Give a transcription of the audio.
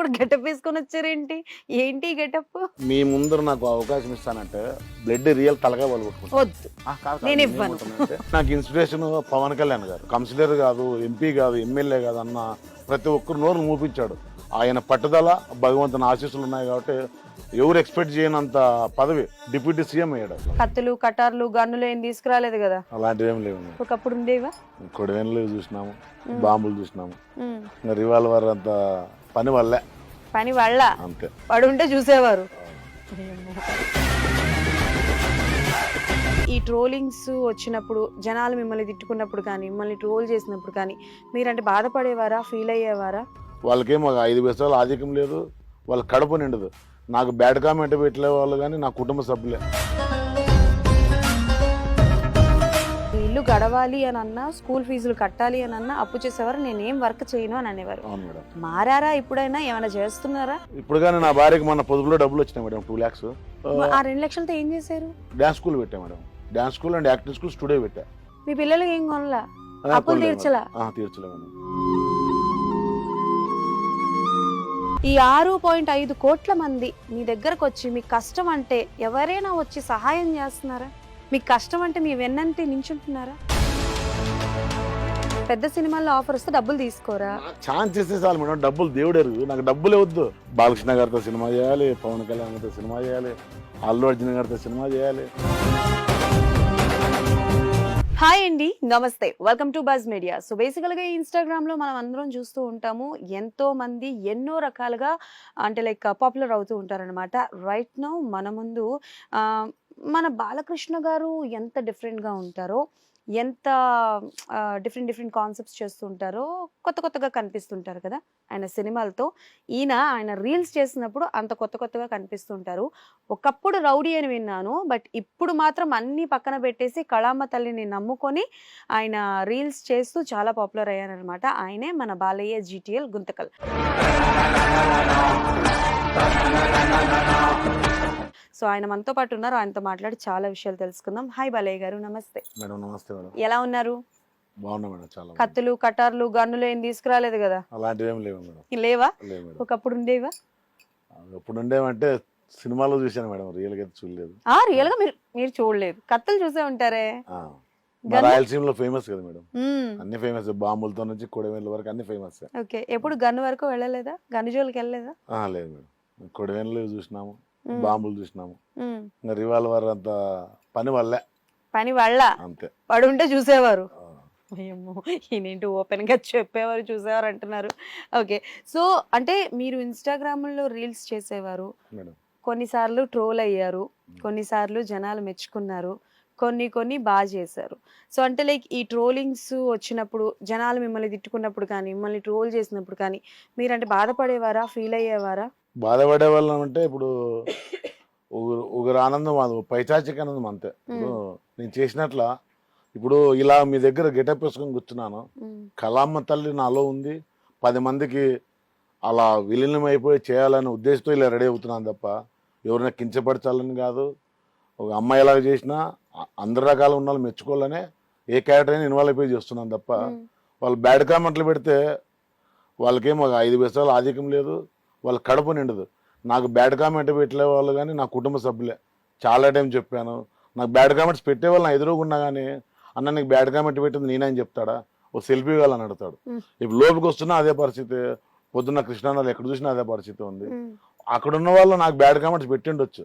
ఇప్పుడు గెటప్ వేసుకొని వచ్చారేంటి? ఏంటి గెటప్? మీ ముందర నాకు అవకాశం ఇస్తానంటే బ్లడ్ రియల్ తలగా వాళ్ళు కొట్టుకుంటారు. వద్దు, నేను ఇవ్వను. నాకు ఇన్స్పిరేషన్ పవన్ కళ్యాణ్ గారు. కౌన్సిలర్ కాదు, ఎంపీ కాదు, ఎమ్మెల్యే కాదు అన్న ప్రతి ఒక్కరు నోరు మూపించాడు. ఆయన పట్టుదల, భగవంతుని ఆశీస్సులు ఉన్నాయి కాబట్టి ఎవరు ఎక్స్పెక్ట్ చేయనంత పదవి డిప్యూటీ సీఎం అయ్యాడు. కత్తులు, కటార్లు, గన్నులు ఏం తీసుకురాలేదు కదా? అలాంటివి ఏం లేవు. ఒకప్పుడు ఉండేవా? కొడవెన్లు చూసినాము, బాంబులు చూసినాము. ఇంకా రివాల్వర్ అంత పని వల్లే. పని వాళ్ళ అంతే. పడుంటే చూసేవారు. ఈ ట్రోలింగ్స్ వచ్చినప్పుడు, జనాలు మిమ్మల్ని తిట్టుకున్నప్పుడు కానీ, మిమ్మల్ని ట్రోల్ చేసినప్పుడు కానీ మీరంటే బాధపడేవారా, ఫీల్ అయ్యేవారా? వాళ్ళకేం ఒక 5 పైసలు ఆధిక్యం లేదు, వాళ్ళ కడుపు నిండదు. నాకు బ్యాడ్ కామెంట్ పెట్టలే వాళ్ళు కానీ నా కుటుంబ సభ్యులే. ఇల్లు గడవాలి అని అన్నా, స్కూల్ ఫీజులు కట్టాలి అని అన్నా అప్పు చేసేవారు. నేనేం వర్క్ చేయను అని అనేవారు. అవును మేడం. మారారా? ఇప్పుడైనా ఏమైనా చేస్తున్నారా? ఇప్పుడు కానీ నా భార్యకి మన పొదుపులో డబ్బులు వచ్చినాయి మేడం, 2 lakhs. ఆ 2 లక్షలతో ఏం చేశారు? డాన్స్ స్కూల్ పెట్టా madam. Dance school and acting school studio పెట్టా. మీ పిల్లలకి ఏం కొనలా? అప్పులు తీర్చలా? తీర్చలే మేడం. ఈ 6.5 కోట్ల మంది మీ దగ్గరకు వచ్చి మీ కష్టం అంటే ఎవరైనా వచ్చి సహాయం చేస్తున్నారా? మీకు కష్టం అంటే మీ వెన్నంటి నించుంటున్నారా? పెద్ద సినిమాల్లో ఆఫర్ వస్తే డబ్బులు తీసుకోరా? ఛాన్స్ ఇస్తే చాలు మేడం, డబ్బులు దేవుడెరు. నాకు డబ్బులే వద్దు. బాలకృష్ణ గారితో సినిమా చేయాలి, పవన్ కళ్యాణ్ గారితో సినిమా చేయాలి, అల్లు అర్జున్ గారితో సినిమా చేయాలి. హాయ్ అండి, నమస్తే, welcome to buzz media. So బేసికల్గా ఇన్స్టాగ్రామ్ లో మనం అందరం చూస్తూ ఉంటాము, ఎంతో మంది ఎన్నో రకాలుగా అంటే లైక్ పాపులర్ అవుతూ ఉంటారనమాట. రైట్ నౌ మన ముందు మన బాలకృష్ణ గారు ఎంత డిఫరెంట్గా ఉంటారో, ఎంత డిఫరెంట్ కాన్సెప్ట్స్ చేస్తూ ఉంటారో, కొత్తగా కనిపిస్తుంటారు కదా ఆయన సినిమాలతో. ఆయన రీల్స్ చేసినప్పుడు అంత కొత్తగా కనిపిస్తుంటారు. ఒకప్పుడు రౌడీ అని విన్నాను, బట్ ఇప్పుడు మాత్రం అన్నీ పక్కన పెట్టేసి కళామ్మ తల్లిని నమ్ముకొని ఆయన రీల్స్ చేస్తూ చాలా పాపులర్ అయ్యారనమాట. ఆయనే మన బాలయ్య GTL గుంతకల్. సో ఆయన మనతో పాటు ఉన్నారు, ఆయనతో మాట్లాడి చాలా విషయాలు తెలుసుకుందాం. హాయ్ బాలయ్య గారు, నమస్తే. మేడం నమస్తే మేడం. ఎలా ఉన్నారు? బాగున్నా మేడం. చాలా కత్తులు, కటార్లు, గన్నులు ఏం తీసుకురాలేదు కదా? అలాంటివి ఏం లేవు మేడం. లేవా? లేవు మేడం. ఒకప్పుడు ఉండేవా? ఎప్పుడు ఉండేవంటే సినిమాలో చూశాను మేడం, రియల్ గా చూడలేదు. రియల్ గా మీరు చూడలేదు, కత్తులు చూసే ఉంటారే. రాయలసీమలో ఫేమస్ కదా మేడం, అన్ని ఫేమస్. బాంబులతో నుంచి కొడవేళ్ళ వరకు అన్ని ఫేమస్. ఓకే, ఎప్పుడు గన్ను వరకు వెళ్ళలేదా? గన్ను జోలికి వెళ్ళలేదా? లేదు మేడం. కొడవేళ్ళు చూసినాము, బాంబులు చూసినాము. ఇంకా రివాల్వర్ అంత పని వల్లే. అంతే. పడుంటే చూసేవారు. ఈయనేంటి ఓపెన్ గా చెప్పేవారు, చూసేవారు అంటున్నారు. ఓకే, సో అంటే మీరు ఇన్స్టాగ్రామ్ లో రీల్స్ చేసేవారు, కొన్నిసార్లు ట్రోల్ అయ్యారు, కొన్నిసార్లు జనాలు మెచ్చుకున్నారు, కొన్ని బాగా చేశారు. సో అంటే లైక్ ఈ ట్రోలింగ్స్ వచ్చినప్పుడు, జనాలు మిమ్మల్ని తిట్టుకున్నప్పుడు కానీ, మిమ్మల్ని ట్రోల్ చేసినప్పుడు కానీ మీరంటే బాధపడేవారా, ఫీల్ అయ్యేవారా? బాధపడే వాళ్ళం అంటే ఇప్పుడు ఒకరు ఆనందం, అది పైచాచిక ఆనందం అంతే. ఇప్పుడు నేను చేసినట్ల ఇప్పుడు ఇలా మీ దగ్గర గెటప్ వేసుకొని కూర్చున్నాను, కళామ్మ తల్లి నాలో ఉంది, 10 మందికి అలా విలీనం అయిపోయి చేయాలనే ఉద్దేశంతో ఇలా రెడీ అవుతున్నాను తప్ప ఎవరైనా కించపరచాలని కాదు. ఒక అమ్మాయి ఎలాగ చేసినా అందరి రకాల ఉన్న వాళ్ళు మెచ్చుకోవాలనే ఏ క్యారెక్టర్ అయినా ఇన్వాల్వ్ అయిపోయి చేస్తున్నాను తప్ప వాళ్ళు బ్యాడ్ కామెంట్లు పెడితే వాళ్ళకేం ఒక 5 పైసలు ఆధిక్యం లేదు, వాళ్ళ కడుపు నిండదు. నాకు బ్యాడ్ కామెంట్ పెట్టలే వాళ్ళు కానీ నా కుటుంబ సభ్యులే. చాలా టైం చెప్పాను, నాకు బ్యాడ్ కామెంట్స్ పెట్టేవాళ్ళు నా ఎదురుగున్నా కానీ అన్న నీకు బ్యాడ్ కామెంట్ పెట్టింది నేనని చెప్తాడా, ఓ సెల్ఫీ కావాలని అడుగుతాడు. ఇప్పుడు లోపలికి వస్తున్నా అదే పరిస్థితి, పొద్దున్న కృష్ణానగర్ ఎక్కడ చూసినా అదే పరిస్థితి ఉంది. అక్కడ ఉన్న వాళ్ళు నాకు బ్యాడ్ కామెంట్స్ పెట్టిండొచ్చు,